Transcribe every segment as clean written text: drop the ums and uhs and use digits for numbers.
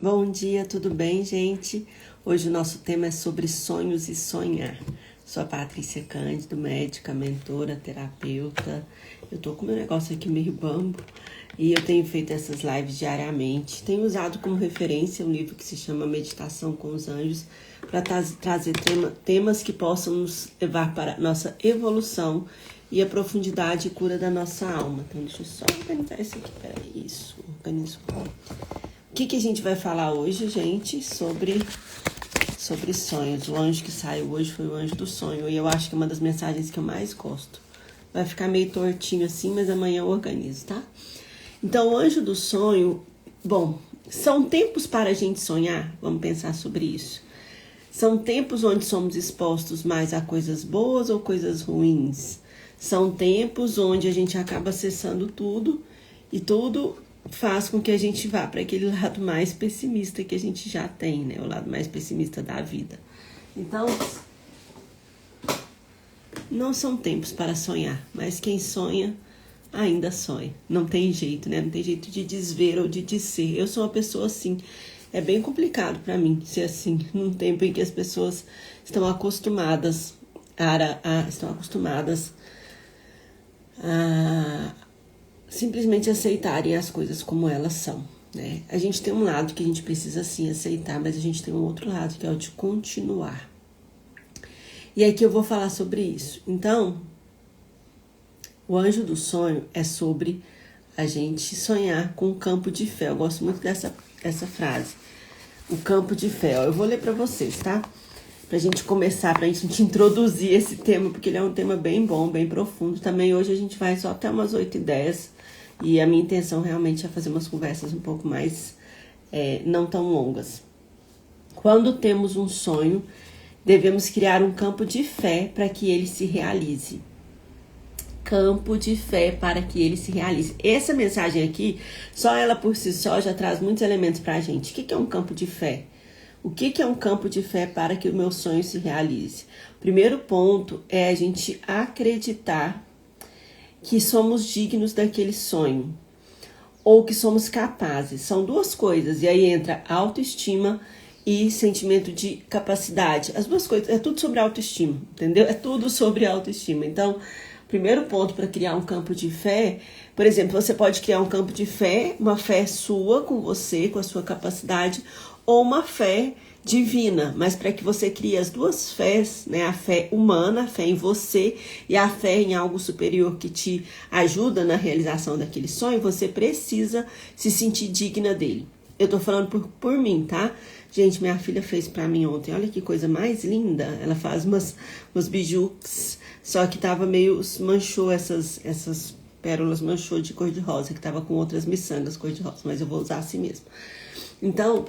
Bom dia, tudo bem, gente? Hoje o nosso tema é sobre sonhos e sonhar. Sou a Patrícia Cândido, médica, mentora, terapeuta. Eu tô com meu negócio aqui meio bambo e eu tenho feito essas lives diariamente. Tenho usado como referência um livro que se chama Meditação com os Anjos para trazer temas que possam nos levar para a nossa evolução e a profundidade e cura da nossa alma. Então, deixa eu só organizar isso aqui. Peraí, isso, organizo. O que a gente vai falar hoje, gente? Sobre sonhos. O anjo que saiu hoje foi o anjo do sonho. E eu acho que é uma das mensagens que eu mais gosto. Vai ficar meio tortinho assim, mas amanhã eu organizo, tá? Então, o anjo do sonho... Bom, são tempos para a gente sonhar? Vamos pensar sobre isso. São tempos onde somos expostos mais a coisas boas ou coisas ruins? São tempos onde a gente acaba acessando tudo e tudo faz com que a gente vá para aquele lado mais pessimista que a gente já tem, né? O lado mais pessimista da vida. Então, não são tempos para sonhar, mas quem sonha ainda sonha. Não tem jeito, né? Não tem jeito de desver ou de disser. Eu sou uma pessoa assim. É bem complicado para mim ser assim, num tempo em que as pessoas estão acostumadas a simplesmente aceitarem as coisas como elas são, né? A gente tem um lado que a gente precisa sim aceitar, mas a gente tem um outro lado que é o de continuar. E aqui eu vou falar sobre isso. Então, o anjo do sonho é sobre a gente sonhar com um campo de fé. Eu gosto muito dessa frase. O campo de fé. Eu vou ler para vocês, tá? Pra gente começar, pra gente introduzir esse tema, porque ele é um tema bem bom, bem profundo. Também hoje a gente vai só até umas 8h10. E a minha intenção realmente é fazer umas conversas um pouco mais, não tão longas. Quando temos um sonho, devemos criar um campo de fé para que ele se realize. Campo de fé para que ele se realize. Essa mensagem aqui, só ela por si só já traz muitos elementos para a gente. O que é um campo de fé? O que é um campo de fé para que o meu sonho se realize? O primeiro ponto é a gente acreditar que somos dignos daquele sonho, ou que somos capazes. São duas coisas, e aí entra autoestima e sentimento de capacidade. As duas coisas, é tudo sobre autoestima, entendeu? É tudo sobre autoestima. Então, primeiro ponto para criar um campo de fé, por exemplo, você pode criar um campo de fé, uma fé sua com você, com a sua capacidade, ou uma fé divina, mas para que você crie as duas fés, né, a fé humana, a fé em você e a fé em algo superior que te ajuda na realização daquele sonho, você precisa se sentir digna dele. Eu tô falando por mim, tá? Gente, minha filha fez pra mim ontem, olha que coisa mais linda, ela faz umas bijus, só que tava meio, manchou essas pérolas, manchou de cor de rosa, que tava com outras miçangas cor de rosa, mas eu vou usar assim mesmo. Então,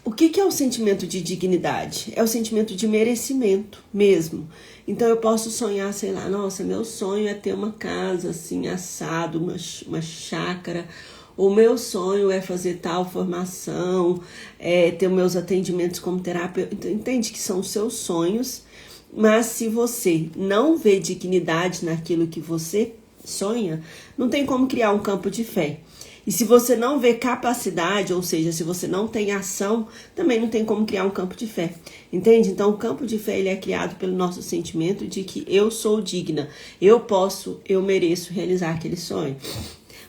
o que é o sentimento de dignidade? É o sentimento de merecimento mesmo. Então, eu posso sonhar, sei lá, nossa, meu sonho é ter uma casa assim, assado, uma chácara. O meu sonho é fazer tal formação, ter meus atendimentos como terapeuta. Então, entende que são os seus sonhos, mas se você não vê dignidade naquilo que você sonha, não tem como criar um campo de fé. E se você não vê capacidade, ou seja, se você não tem ação, também não tem como criar um campo de fé. Entende? Então, o campo de fé ele é criado pelo nosso sentimento de que eu sou digna, eu posso, eu mereço realizar aquele sonho.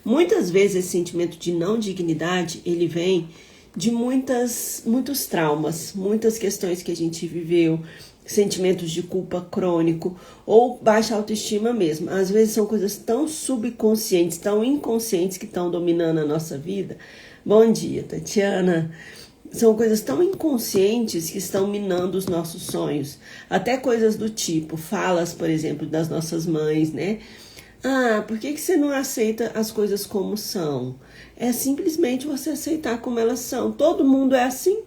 Muitas vezes esse sentimento de não dignidade, ele vem de muitos traumas, muitas questões que a gente viveu, sentimentos de culpa crônico ou baixa autoestima mesmo. Às vezes são coisas tão subconscientes, tão inconscientes que estão dominando a nossa vida. Bom dia, Tatiana. São coisas tão inconscientes que estão minando os nossos sonhos. Até coisas do tipo, falas, por exemplo, das nossas mães, né? Ah, por que você não aceita as coisas como são? É simplesmente você aceitar como elas são. Todo mundo é assim.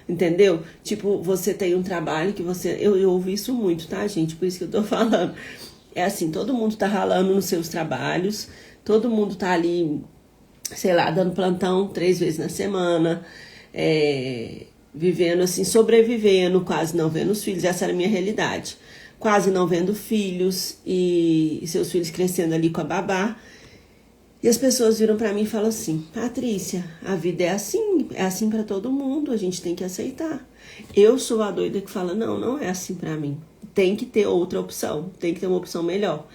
Entendeu? Tipo, você tem um trabalho que você... Eu ouvi isso muito, tá, gente? Por isso que eu tô falando. É assim, todo mundo tá ralando nos seus trabalhos, todo mundo tá ali, sei lá, dando plantão 3 vezes na semana, vivendo assim, sobrevivendo, quase não vendo os filhos. Essa era a minha realidade. Quase não vendo filhos e seus filhos crescendo ali com a babá. E as pessoas viram pra mim e falam assim: Patrícia, a vida é assim pra todo mundo, a gente tem que aceitar. Eu sou a doida que fala: não, não é assim pra mim. Tem que ter outra opção, tem que ter uma opção melhor.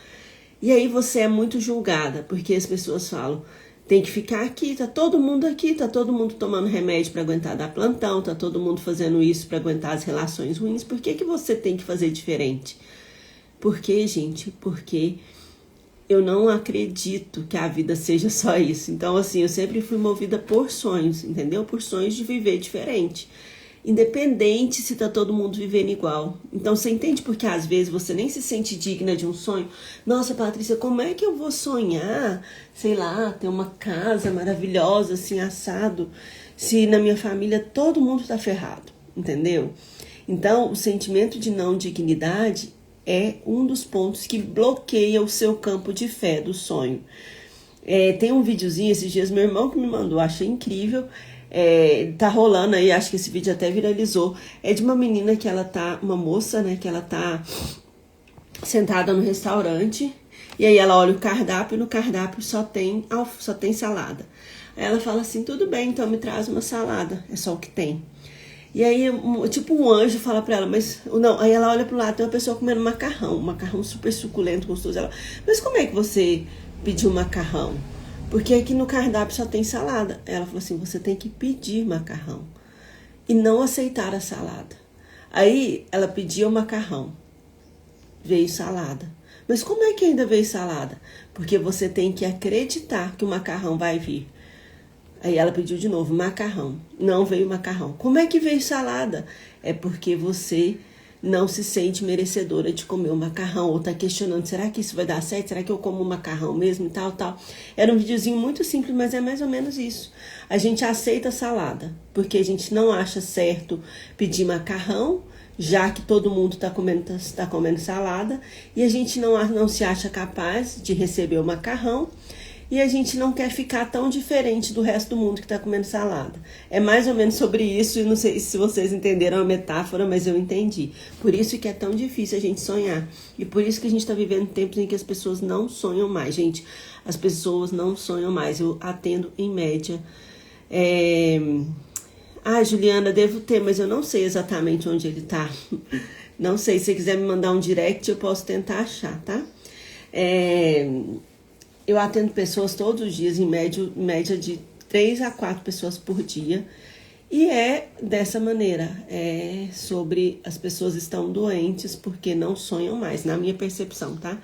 E aí você é muito julgada, porque as pessoas falam: tem que ficar aqui, tá todo mundo tomando remédio pra aguentar dar plantão, tá todo mundo fazendo isso pra aguentar as relações ruins. Por que você tem que fazer diferente? Por quê, gente? Porque eu não acredito que a vida seja só isso. Então, assim, eu sempre fui movida por sonhos, entendeu? Por sonhos de viver diferente. Independente se tá todo mundo vivendo igual. Então, você entende porque às vezes você nem se sente digna de um sonho? Nossa, Patrícia, como é que eu vou sonhar, sei lá, ter uma casa maravilhosa, assim, assado, se na minha família todo mundo tá ferrado, entendeu? Então, o sentimento de não dignidade é um dos pontos que bloqueia o seu campo de fé do sonho. Tem um videozinho esses dias, meu irmão que me mandou, achei incrível. Tá rolando aí, acho que esse vídeo até viralizou. É de uma menina que ela tá, uma moça, né, que ela tá sentada no restaurante. E aí ela olha o cardápio e no cardápio só tem salada. Aí ela fala assim: tudo bem, então me traz uma salada, é só o que tem. E aí, tipo, um anjo fala pra ela, mas não, aí ela olha pro lado, tem uma pessoa comendo macarrão, super suculento, gostoso. Ela: mas como é que você pediu macarrão? Porque aqui no cardápio só tem salada. Ela falou assim: você tem que pedir macarrão e não aceitar a salada. Aí ela pediu o macarrão, veio salada. Mas como é que ainda veio salada? Porque você tem que acreditar que o macarrão vai vir. Aí ela pediu de novo macarrão. Não veio macarrão. Como é que veio salada? É porque você não se sente merecedora de comer o macarrão. Ou tá questionando: será que isso vai dar certo? Será que eu como o macarrão mesmo? E tal. Era um videozinho muito simples, mas é mais ou menos isso. A gente aceita a salada, porque a gente não acha certo pedir macarrão, já que todo mundo tá comendo salada. E a gente não se acha capaz de receber o macarrão. E a gente não quer ficar tão diferente do resto do mundo que está comendo salada. É mais ou menos sobre isso, e não sei se vocês entenderam a metáfora, mas eu entendi. Por isso que é tão difícil a gente sonhar. E por isso que a gente está vivendo tempos em que as pessoas não sonham mais. Gente, as pessoas não sonham mais. Eu atendo em média. Juliana, devo ter, mas eu não sei exatamente onde ele está. Não sei, se você quiser me mandar um direct, eu posso tentar achar, tá? Eu atendo pessoas todos os dias, em média de 3 a 4 pessoas por dia. E é dessa maneira, sobre as pessoas estão doentes porque não sonham mais, na minha percepção, tá?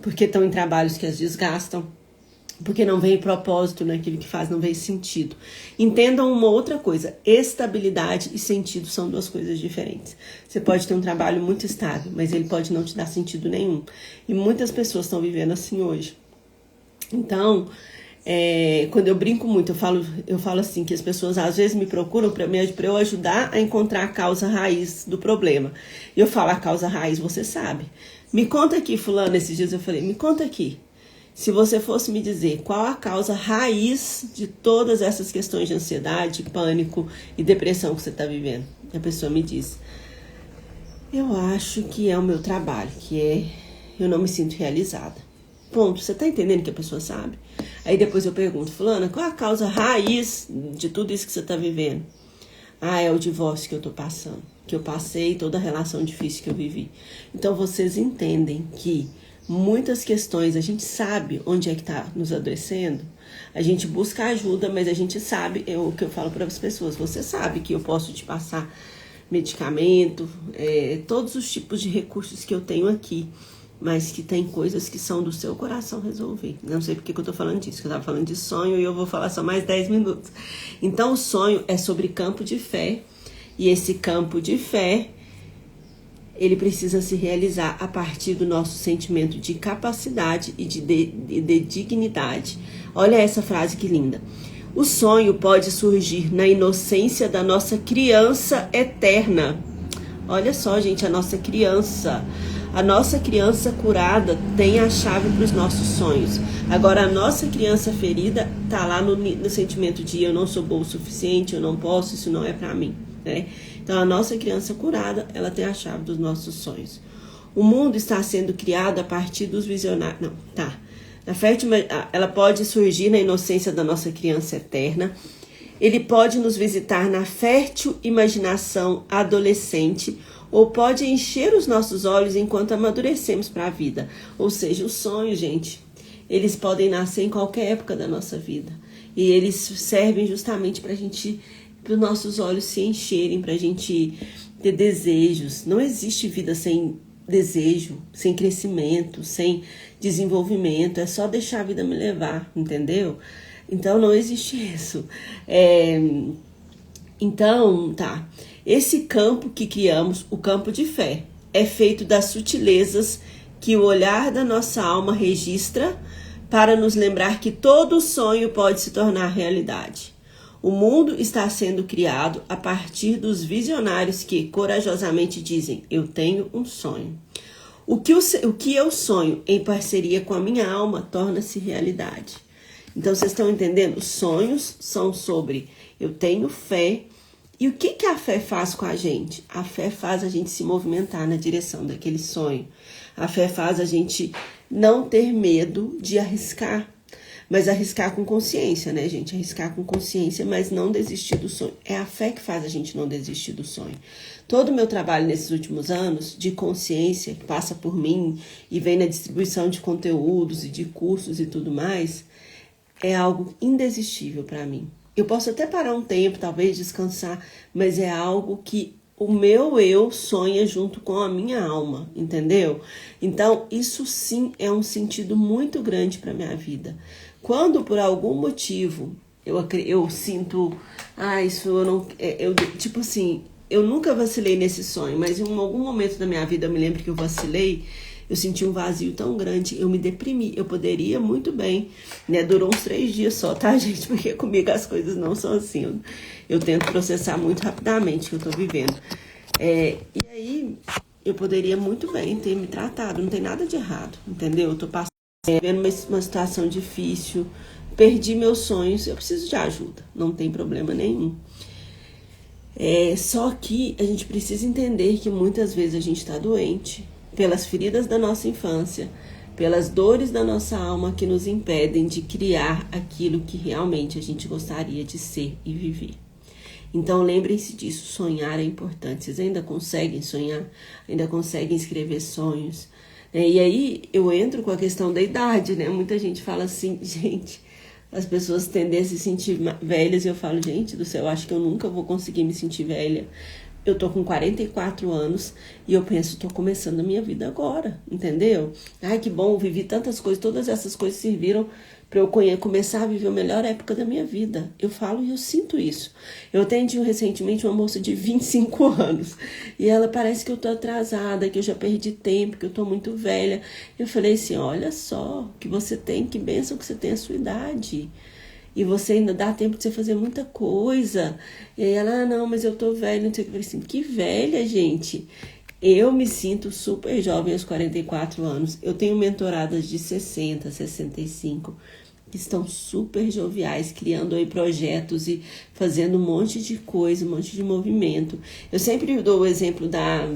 Porque estão em trabalhos que as desgastam, porque não vem propósito naquilo que faz, não vem sentido. Entendam uma outra coisa: estabilidade e sentido são duas coisas diferentes. Você pode ter um trabalho muito estável, mas ele pode não te dar sentido nenhum. E muitas pessoas estão vivendo assim hoje. Então, quando eu brinco muito, eu falo assim, que as pessoas às vezes me procuram para eu ajudar a encontrar a causa raiz do problema. E eu falo: a causa raiz você sabe. Me conta aqui, fulano. Esses dias eu falei: me conta aqui. Se você fosse me dizer qual a causa raiz de todas essas questões de ansiedade, pânico e depressão que você está vivendo. A pessoa me diz: eu acho que é o meu trabalho, eu não me sinto realizada. Ponto. Você tá entendendo que a pessoa sabe? Aí depois eu pergunto: fulana, qual é a causa raiz de tudo isso que você tá vivendo? É o divórcio que eu tô passando, que eu passei, toda a relação difícil que eu vivi. Então vocês entendem que muitas questões a gente sabe onde é que tá nos adoecendo. A gente busca ajuda, mas a gente sabe, o que eu falo para as pessoas: você sabe que eu posso te passar medicamento, todos os tipos de recursos que eu tenho aqui, mas que tem coisas que são do seu coração resolver. Não sei porque que eu tô falando disso, que eu tava falando de sonho e eu vou falar só mais 10 minutos. Então, o sonho é sobre campo de fé, e esse campo de fé, ele precisa se realizar a partir do nosso sentimento de capacidade e de dignidade. Olha essa frase que linda: o sonho pode surgir na inocência da nossa criança eterna. Olha só, gente, a nossa criança curada tem a chave para os nossos sonhos. Agora, a nossa criança ferida tá lá no sentimento de: eu não sou boa o suficiente, eu não posso, isso não é para mim, né? Então, a nossa criança curada, ela tem a chave dos nossos sonhos. O mundo está sendo criado a partir dos visionários. Ela pode surgir na inocência da nossa criança eterna. Ele pode nos visitar na fértil imaginação adolescente ou pode encher os nossos olhos enquanto amadurecemos para a vida. Ou seja, os sonhos, gente, eles podem nascer em qualquer época da nossa vida. E eles servem justamente para os nossos olhos se encherem, para a gente ter desejos. Não existe vida sem desejo, sem crescimento, sem desenvolvimento. É só deixar a vida me levar, entendeu? Então, não existe isso. Então, tá. Esse campo que criamos, o campo de fé, é feito das sutilezas que o olhar da nossa alma registra para nos lembrar que todo sonho pode se tornar realidade. O mundo está sendo criado a partir dos visionários que corajosamente dizem: eu tenho um sonho. O que eu sonho em parceria com a minha alma torna-se realidade. Então, vocês estão entendendo? Os sonhos são sobre eu tenho fé. E o que a fé faz com a gente? A fé faz a gente se movimentar na direção daquele sonho. A fé faz a gente não ter medo de arriscar. Mas arriscar com consciência, né, gente? Arriscar com consciência, mas não desistir do sonho. É a fé que faz a gente não desistir do sonho. Todo o meu trabalho nesses últimos anos de consciência, que passa por mim e vem na distribuição de conteúdos e de cursos e tudo mais, é algo indesistível para mim. Eu posso até parar um tempo, talvez descansar, mas é algo que o meu eu sonha junto com a minha alma, entendeu? Então, isso sim é um sentido muito grande para minha vida. Quando, por algum motivo, eu sinto, isso eu não... tipo assim, eu nunca vacilei nesse sonho, mas em algum momento da minha vida eu me lembro que eu vacilei. Eu senti um vazio tão grande, eu me deprimi. Eu poderia muito bem, né? Durou uns 3 dias só, tá, gente? Porque comigo as coisas não são assim. Eu tento processar muito rapidamente o que eu tô vivendo. E aí, eu poderia muito bem ter me tratado. Não tem nada de errado, entendeu? Eu tô passando, vivendo uma situação difícil. Perdi meus sonhos. Eu preciso de ajuda. Não tem problema nenhum. Só que a gente precisa entender que muitas vezes a gente tá doente pelas feridas da nossa infância, pelas dores da nossa alma que nos impedem de criar aquilo que realmente a gente gostaria de ser e viver. Então lembrem-se disso, sonhar é importante. Vocês ainda conseguem sonhar? Ainda conseguem escrever sonhos? E aí eu entro com a questão da idade, né? Muita gente fala assim, gente, as pessoas tendem a se sentir velhas e eu falo, gente do céu, acho que eu nunca vou conseguir me sentir velha. Eu tô com 44 anos e eu penso, tô começando a minha vida agora, entendeu? Ai, que bom, vivi tantas coisas, todas essas coisas serviram para eu começar a viver a melhor época da minha vida. Eu falo e eu sinto isso. Eu atendi recentemente uma moça de 25 anos e ela parece que eu tô atrasada, que eu já perdi tempo, que eu tô muito velha. Eu falei assim, olha só, que você tem, que bênção que você tem a sua idade. E você ainda dá tempo de você fazer muita coisa. E aí ela, não, mas eu tô velha, não sei o que. Eu falei assim, que velha, gente. Eu me sinto super jovem aos 44 anos. Eu tenho mentoradas de 60, 65, que estão super joviais, criando aí projetos e fazendo um monte de coisa, um monte de movimento. Eu sempre dou o exemplo da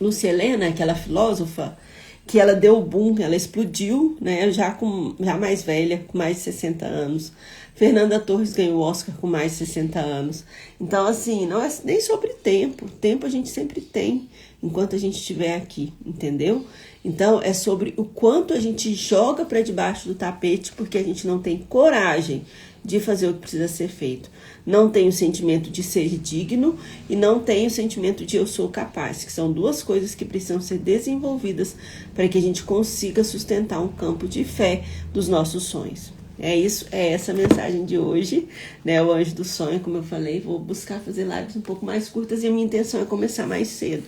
Lúcia Helena, aquela filósofa, que ela deu o boom, ela explodiu, né, já mais velha, com mais de 60 anos. Fernanda Torres ganhou o Oscar com mais de 60 anos. Então, assim, não é nem sobre tempo. Tempo a gente sempre tem, enquanto a gente estiver aqui, entendeu? Então, é sobre o quanto a gente joga para debaixo do tapete, porque a gente não tem coragem de fazer o que precisa ser feito. Não tem o sentimento de ser digno e não tem o sentimento de eu sou capaz, que são duas coisas que precisam ser desenvolvidas para que a gente consiga sustentar um campo de fé dos nossos sonhos. É isso, é essa a mensagem de hoje, né? O Anjo do Sonho, como eu falei, vou buscar fazer lives um pouco mais curtas e a minha intenção é começar mais cedo.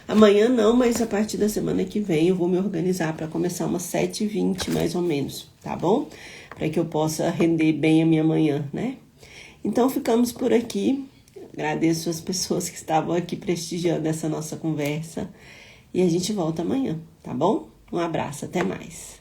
Amanhã não, mas a partir da semana que vem eu vou me organizar para começar umas 7h20 mais ou menos, tá bom? Para que eu possa render bem a minha manhã, né? Então ficamos por aqui. Agradeço as pessoas que estavam aqui prestigiando essa nossa conversa e a gente volta amanhã, tá bom? Um abraço, até mais.